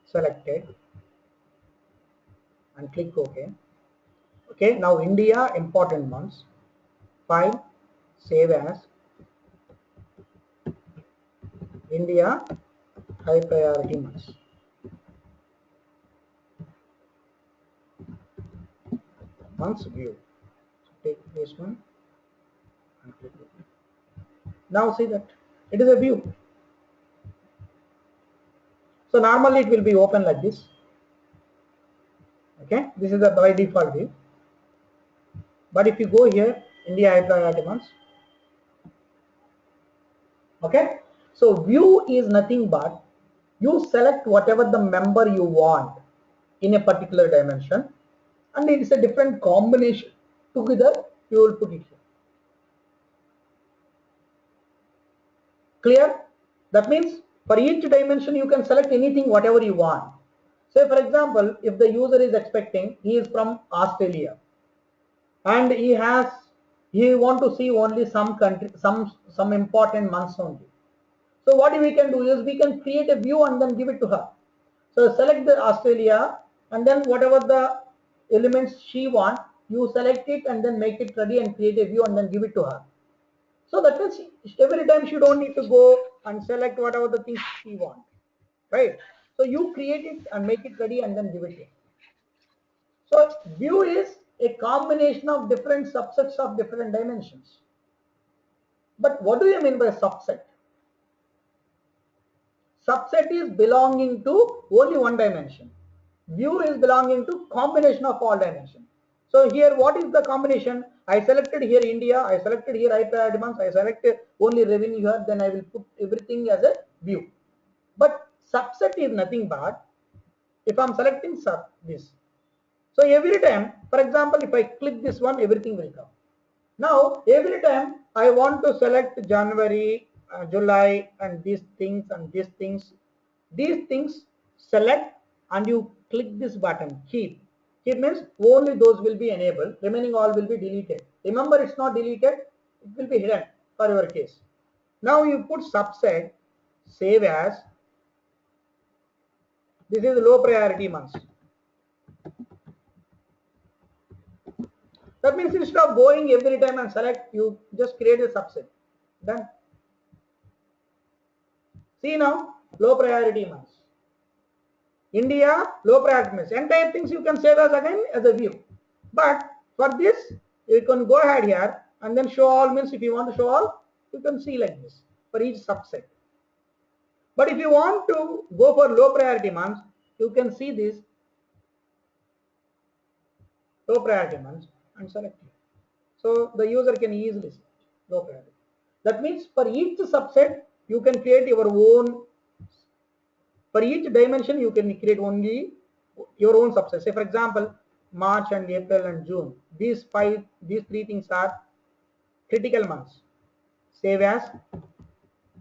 selected and click OK. Okay, now India, important months, file, save as, India, high priority months. Months view. So take this one and click OK. Now see that it is a view. So normally it will be open like this. Okay, this is the by default view. But if you go here, India high priority months. Okay, so view is nothing but you select whatever the member you want in a particular dimension, and it is a different combination. Together you will put it here. Clear? That means for each dimension you can select anything whatever you want. Say for example, if the user is expecting he is from Australia and he want to see only some country, some important months only. So what we can do is we can create a view and then give it to her. So select the Australia and then whatever the elements she wants, you select it and then make it ready and create a view and then give it to her. So that means every time she don't need to go and select whatever the things she wants, right? So you create it and make it ready and then give it to her. So view is a combination of different subsets of different dimensions. But what do you mean by subset? Subset is belonging to only one dimension. View is belonging to combination of all dimensions. So here what is the combination? I selected here India, I selected here high priority months, I selected only revenue here, then I will put everything as a view. But subset is nothing but if I'm selecting this. So every time, for example, if I click this one, everything will come. Now every time I want to select January July and these things and these things. These things select and you click this button keep. Keep means only those will be enabled, remaining all will be deleted. Remember, it's not deleted, it will be hidden for your case. Now you put subset, save as, this is low priority months. That means instead of going every time and select, you just create a subset. Done. See now, low priority months. India, low priority months. Entire things you can save as again as a view. But for this, you can go ahead here and then show all, means if you want to show all, you can see like this for each subset. But if you want to go for low priority months, you can see this low priority months and select it. So the user can easily see low priority. That means for each subset, you can create your own. For each dimension, you can create only your own subset. Say for example, March and April and June. These three things are critical months. Save as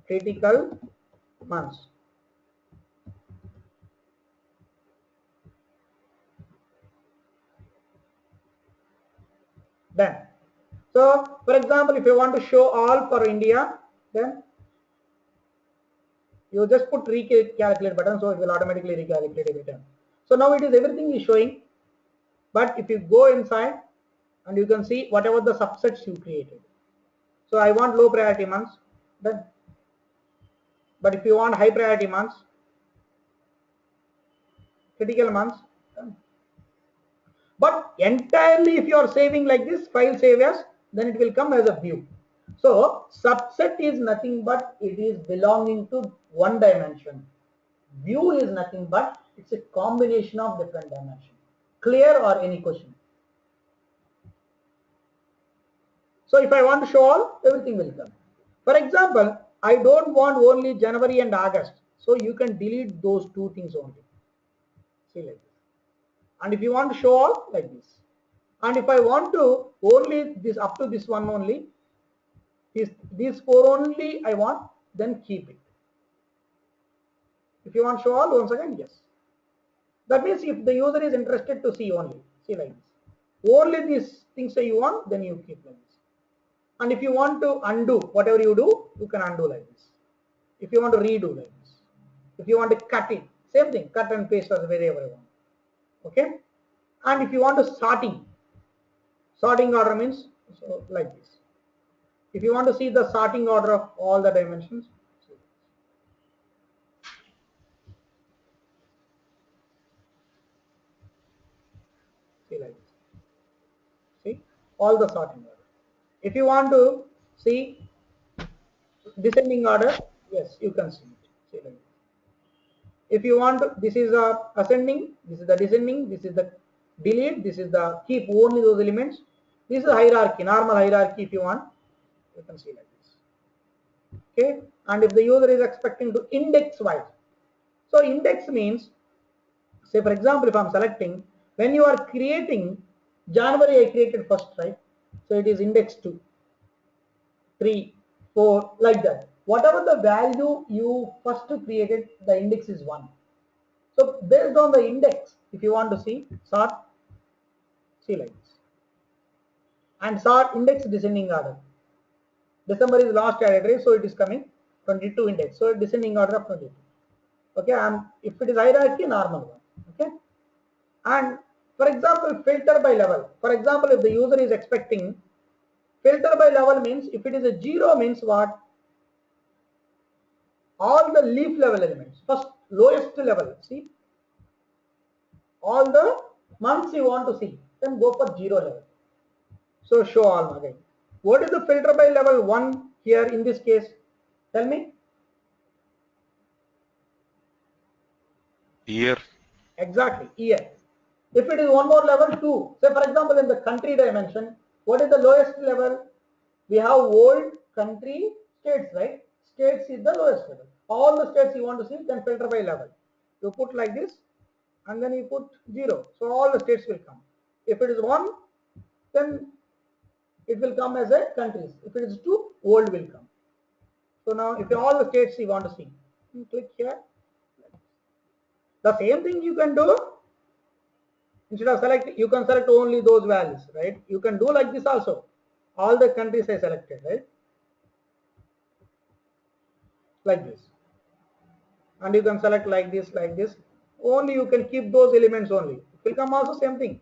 critical months. Done. So for example, if you want to show all for India, then you just put recalculate button, so it will automatically recalculate every time. So now it is everything is showing, but if you go inside and you can see whatever the subsets you created. So I want low priority months, then. But if you want high priority months, critical months, done. But entirely if you are saving like this, file save as, then it will come as a view. So subset is nothing but it is belonging to one dimension. View is nothing but it's a combination of different dimensions. Clear or any question? So if I want to show all, everything will come. For example, I don't want only January and August. So you can delete those two things only. See like this. And if you want to show all, like this. And if I want to only this up to this one only, these four only I want, then keep it. If you want to show all, once again, yes. That means if the user is interested to see only, see like this. Only these things that you want, then you keep like this. And if you want to undo whatever you do, you can undo like this. If you want to redo like this. If you want to cut it, same thing, cut and paste as wherever you want. Okay. And if you want to sorting order means so like this. If you want to see the sorting order of all the dimensions, see like this. See all the sorting order. If you want to see descending order, yes, you can see it. See like this. If you want to, this is a ascending, this is the descending, this is the delete, this is the keep only those elements. This is a hierarchy, normal hierarchy. If you want, you can see like this. Okay, and if the user is expecting to index wise, so index means, say for example, if I'm selecting, when you are creating January, I created first, right? So it is index 2, 3, 4, like that. Whatever the value you first created, the index is 1. So based on the index, if you want to see sort, see like this, and sort index descending order. December is last added, so it is coming 22 index. So descending order of 22. Okay, if it is hierarchy, normal one. Okay, and for example, filter by level. For example, if the user is expecting filter by level means if it is a 0 means what? All the leaf level elements. First lowest level. See all the months you want to see, then go for 0 level. So show all again. What is the filter by level 1 here in this case? Tell me. Year. Exactly, year. If it is one more level 2, say for example in the country dimension, what is the lowest level? We have world, country, states, right? States is the lowest level. All the states you want to see, then filter by level. You put like this and then you put 0. So all the states will come. If it is 1, then it will come as a countries. If it is 2, world will come. So now if all the states you want to see, you click here. The same thing you can do. Instead of select, you can select only those values, right? You can do like this also. All the countries I selected, right? Like this. And you can select like this, like this. Only you can keep those elements only. It will come also same thing,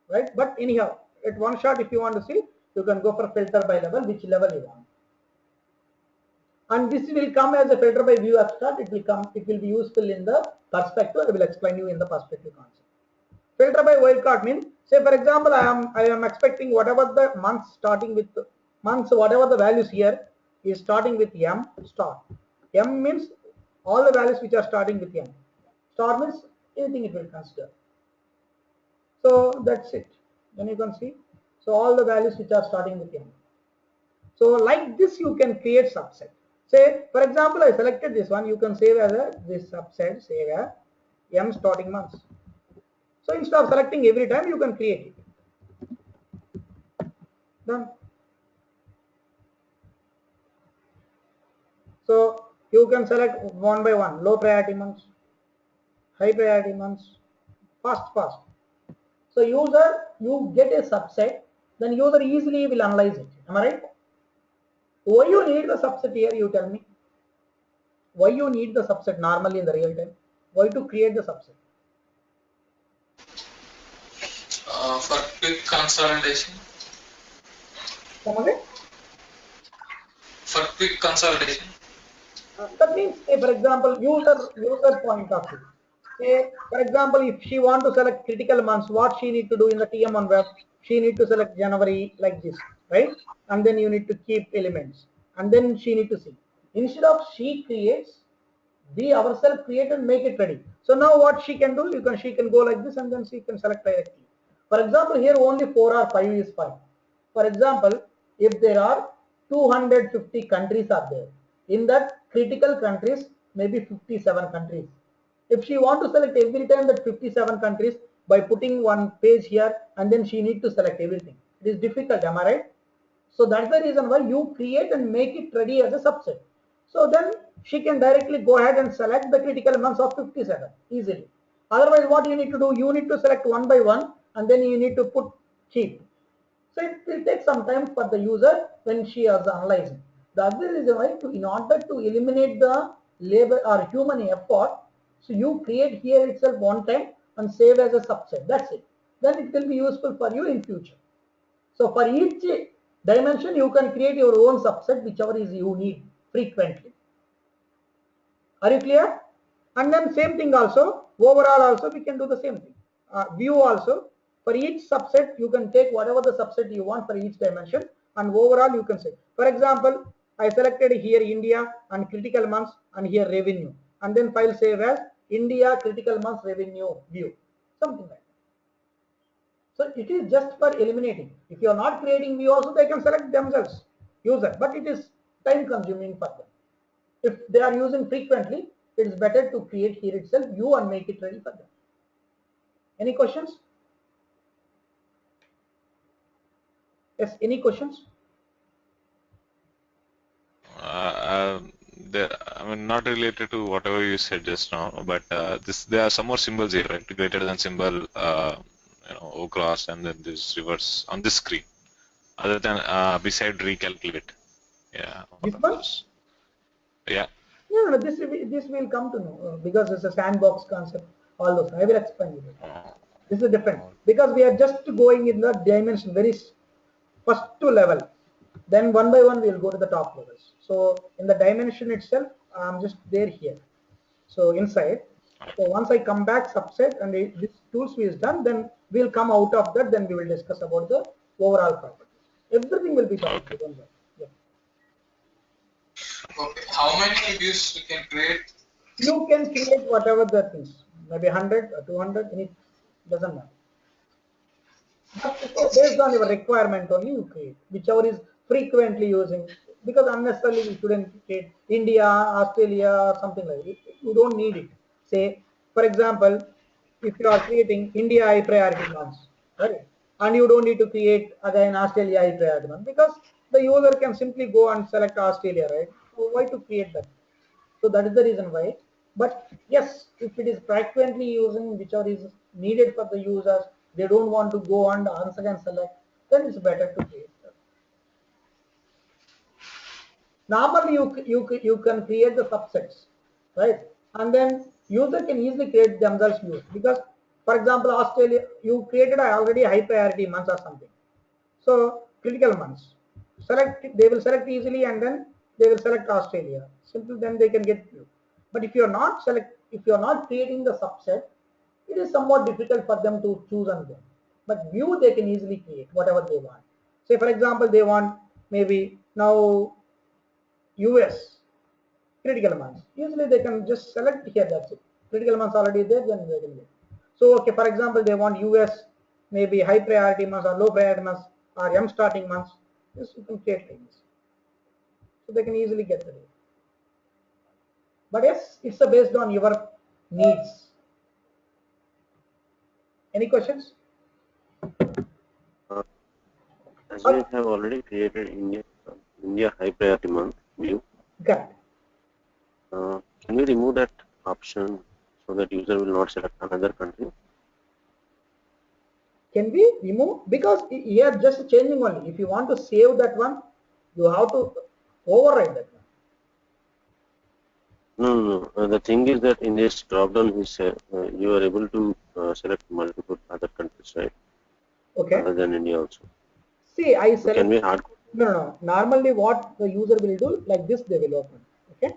right? But anyhow, at one shot, if you want to see, you can go for filter by level, which level you want. And this will come as a filter by view abstract. It will be useful in the perspective. I will explain you in the perspective concept. Filter by wildcard means, say for example, I am expecting whatever the months starting with months, whatever the values here is starting with M star. M means all the values which are starting with M. Star means anything it will consider. So that's it. Then you can see. So all the values which are starting with M. So like this you can create subset. Say for example, I selected this one. You can save as this subset. Save as M starting months. So instead of selecting every time, you can create it. Done. So you can select one by one, low priority months, high priority months, fast. So user, you get a subset, then user easily will analyze it. Am I right? Why you need the subset here? You tell me. Why you need the subset normally in the real time? Why to create the subset? For quick consolidation. Come again? For quick consolidation. That means, say for example, user point of view. Say for example, if she want to select critical months, what she need to do in the TM1 web? She need to select January like this, right? And then you need to keep elements, and then she need to see. Instead of she creates, we ourselves create and make it ready. So now what she can do? She can go like this, and then she can select directly. For example, here only 4 or 5 is fine. For example, if there are 250 countries are there, in that critical countries maybe 57 countries. If she want to select every time that 57 countries by putting one page here, and then she need to select everything, it is difficult. Am I right? So that's the reason why you create and make it ready as a subset. So then she can directly go ahead and select the critical months of 57 easily. Otherwise, what you need to do? You need to select one by one, and then you need to put keep. So it will take some time for the user when she is analyzing. The other reason why, in order to eliminate the labor or human effort, so you create here itself one time and save as a subset. That's it. Then it will be useful for you in future. So for each dimension, you can create your own subset, whichever is you need frequently. Are you clear? And then same thing also, overall also we can do the same thing. View also, for each subset you can take whatever the subset you want for each dimension, and overall you can say. For example, I selected here India and critical months, and here revenue, and then file save as India critical months revenue view, something like that. So it is just for eliminating. If you are not creating view also, they can select themselves, user, but it is time consuming for them. If they are using frequently, it is better to create here itself view and make it ready for them. Any questions? Yes, any questions? I mean, not related to whatever you said just now, but there are some more symbols here, right? Greater than symbol, O cross, and then this reverse on this screen. Other than beside recalculate, yeah, This what are one? those? Yeah. No, this will come to know because it's a sandbox concept. All those I will explain you. This is different because we are just going in the dimension very first to level. Then one by one we will go to the top levels. So in the dimension itself, I'm just there here. So inside. So once I come back subset and this tools is done, then we'll come out of that. Then we will discuss about the overall properties. Everything will be covered. Okay. How many views we can create? You can create whatever the things, maybe 100 or 200, it doesn't matter. But based on your requirement only you create, whichever is frequently using, because unnecessarily we shouldn't create India, Australia, or something like that. You don't need it. Say, for example, if you are creating India high priority months, right? And you don't need to create again Australia high priority month because the user can simply go and select Australia, right? So why to create that? So that is the reason why. But yes, if it is frequently using whichever is needed for the users, they don't want to go and once again select, then it's better to create that. Normally, you can create the subsets, right? And then user can easily create themselves views because, for example, Australia, you created already high priority months or something. So critical months, they will select easily, and then they will select Australia. Simple, then they can get view. But if you are not creating the subset, it is somewhat difficult for them to choose on them. But view they can easily create whatever they want. Say for example, they want maybe now US critical mass. Usually they can just select here, that's it. Critical mass already there, then they can get. So okay, for example, they want US maybe high priority mass or low priority mass or M starting mass. This you can create like this. So they can easily get the data. But yes, it's based on your needs. Any questions? Uh, as we Okay, have already created India high priority month view, correct. can we remove that option so that user will not select another country? Can we remove? Because here just changing only. If you want to save that one, you have to override that one. No, no, no. The thing is that in this drop down, you are able to select multiple other countries, right? Okay. Other than India also. See, I So can select. we hard? No, no, no. Normally, what the user will do, like this, they will open. Okay.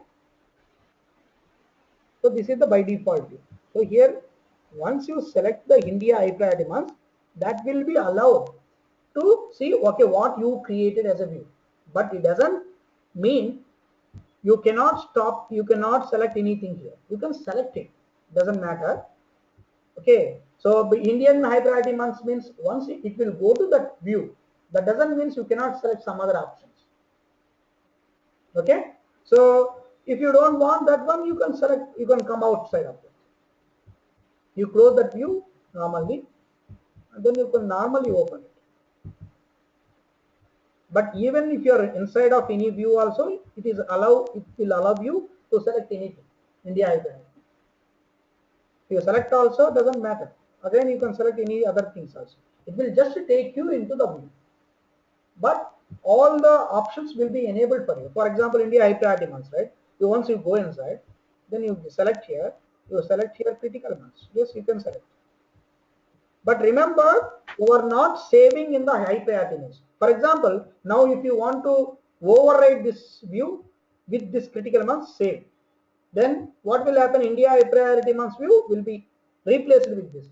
So this is the by default view. So here, once you select the India high priority months, that will be allowed to see okay what you created as a view. But it doesn't mean you cannot stop. You cannot select anything here. You can select it. Doesn't matter. Okay. So the Indian high priority months means once it will go to that view. That doesn't mean you cannot select some other options. Okay. So if you don't want that one, you can select, you can come outside of it. You close that view normally, and then you can normally open it. But even if you are inside of any view also, it will allow you to select anything. India icon. If you select also, doesn't matter. Again, you can select any other things also. It will just take you into the view. But all the options will be enabled for you. For example, India high priority months, right? Once you go inside, then you select here, critical months. Yes, you can select. But remember, you are not saving in the high priority months. For example, now if you want to override this view with this critical months, save. Then what will happen? India high priority months view will be replaced with this.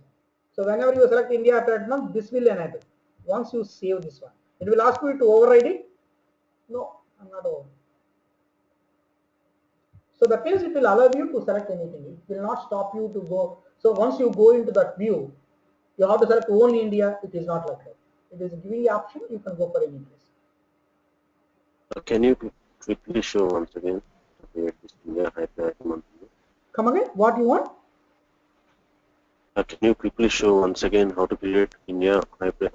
So whenever you select India high priority month, this will enable. Once you save this one, it will ask you to override it. No, I'm not over. So that means it will allow you to select anything. It will not stop you to go. So once you go into that view, you have to select only India. It is not like that. It is giving you option. You can go for any place. Can you quickly show once again create this India high priority month view? Come again. What you want? Can you quickly show once again how to create India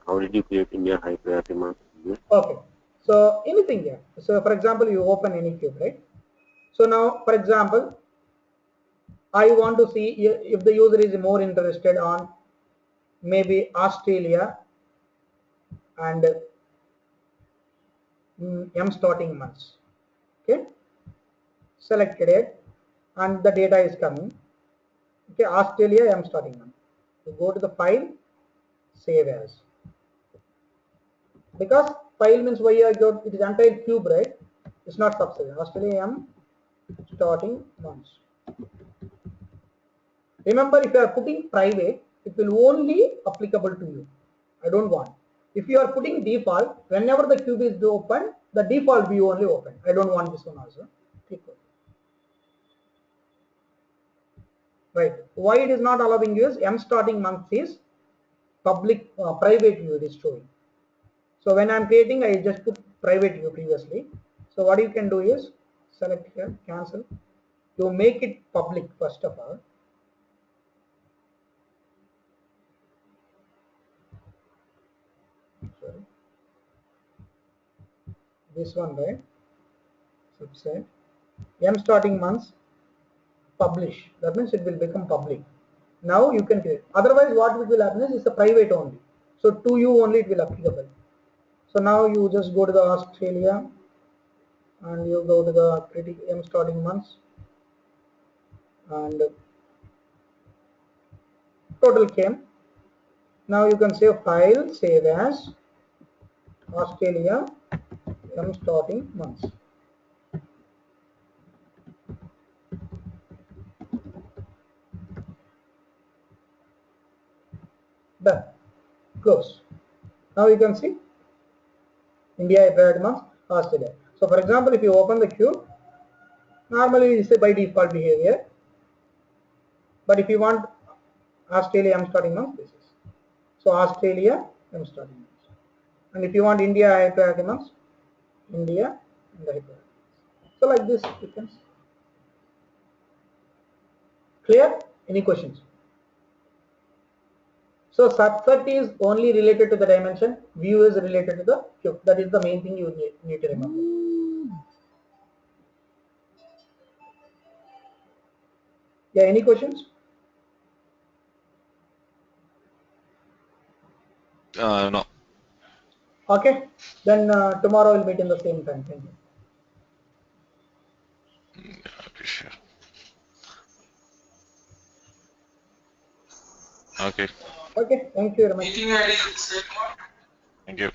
how did you create India high priority month view? Okay. So anything here. So for example, you open any cube, right? So now, for example, I want to see if the user is more interested on maybe Australia and M starting months. Okay, selected it, and the data is coming. Okay, Australia M starting month. You go to the file, save as. Because file means why I got it is entire cube, right? It's not subset. Australia M starting months. Remember, if you are putting private, it will only applicable to you. I don't want. If you are putting default, whenever the cube is open, the default view only open. I don't want this one also. Click OK. Right. Why it is not allowing you is M starting month is public private view it is showing. So when I am creating, I just put private view previously. So what you can do is select here, cancel. You make it public first of all. Sorry. This one, right? Subset. M starting months, publish. That means it will become public. Now you can create. Otherwise, what will happen is it's a private only. So to you only it will applicable. So now you just go to the Australia and you go to the critic M starting months and total came. Now you can save file, save as Australia M starting months. Done. Close. Now you can see India priority months, Australia. So for example, if you open the cube, normally it's a by default behavior. But if you want Australia M starting month, this is. So Australia M starting months. And if you want India high priority months, India and the high priority months. So like this you can see. Clear? Any questions? So subset is only related to the dimension, view is related to the cube. That is the main thing you need to remember. Yeah, any questions? No. Okay, then tomorrow we'll meet in the same time. Thank you. Okay, sure. Okay. Okay, thank you very much. Meeting ID is the same one. Thank you.